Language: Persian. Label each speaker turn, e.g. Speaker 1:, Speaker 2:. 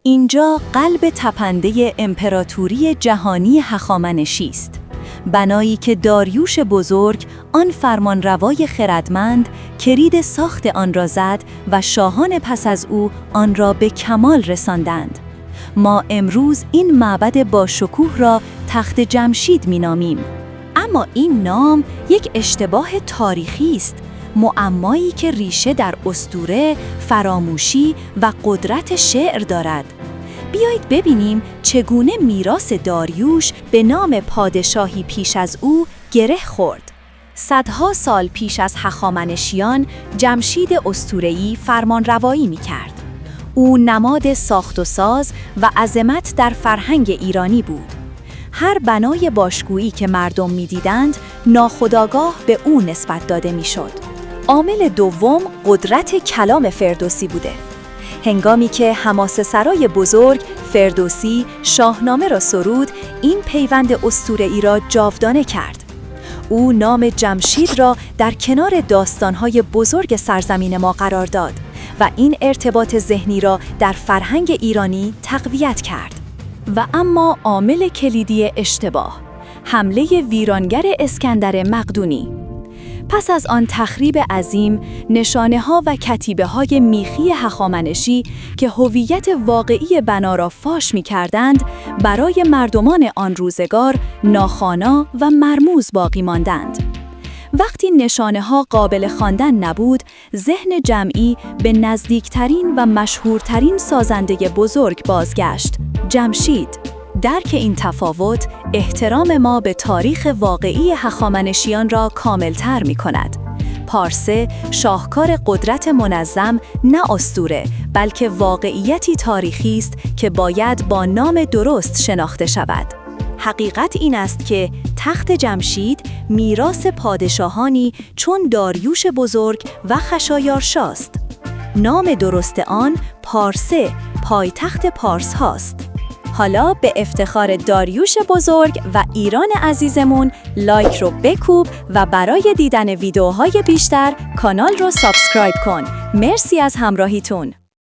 Speaker 1: اینجا قلب تپنده امپراتوری جهانی هخامنشی است. بنایی که داریوش بزرگ، آن فرمانروای خردمند، کلید ساخت آن را زد و شاهان پس از او آن را به کمال رساندند. ما امروز این معبد با شکوه را تخت جمشید می‌نامیم. اما این نام یک اشتباه تاریخی است، معمایی که ریشه در اسطوره، فراموشی و قدرت شعر دارد. بیایید ببینیم چگونه میراث داریوش به نام پادشاهی پیش از او گره خورد. صدها سال پیش از هخامنشیان، جمشید اسطوره‌ای فرمانروایی می‌کرد. او نماد ساخت و ساز و عظمت در فرهنگ ایرانی بود. هر بنای باشکوهی که مردم می‌دیدند، ناخودآگاه به او نسبت داده می‌شد. عامل دوم قدرت کلام فردوسی بوده. هنگامی که حماسه سرای بزرگ فردوسی شاهنامه را سرود، این پیوند اسطوره‌ای را جاودانه کرد. او نام جمشید را در کنار داستان‌های بزرگ سرزمین ما قرار داد و این ارتباط ذهنی را در فرهنگ ایرانی تقویت کرد. و اما عامل کلیدی اشتباه، حمله ویرانگر اسکندر مقدونی. پس از آن تخریب عظیم، نشانه‌ها و کتیبه‌های میخی هخامنشی که هویت واقعی بنا را فاش می‌کردند، برای مردمان آن روزگار ناخوانا و مرموز باقی ماندند. وقتی نشانه‌ها قابل خواندن نبود، ذهن جمعی به نزدیکترین و مشهورترین سازنده بزرگ بازگشت، جمشید. درک این تفاوت، احترام ما به تاریخ واقعی هخامنشیان را کاملتر می کند. پارسه، شاهکار قدرت منظم، نه اسطوره، بلکه واقعیتی تاریخی است که باید با نام درست شناخته شود. حقیقت این است که تخت جمشید میراث پادشاهانی چون داریوش بزرگ و خشایارشاست. نام درست آن پارسه، پایتخت پارس هاست. حالا به افتخار داریوش بزرگ و ایران عزیزمون لایک رو بکوب و برای دیدن ویدیوهای بیشتر کانال رو سابسکرایب کن. مرسی از همراهیتون.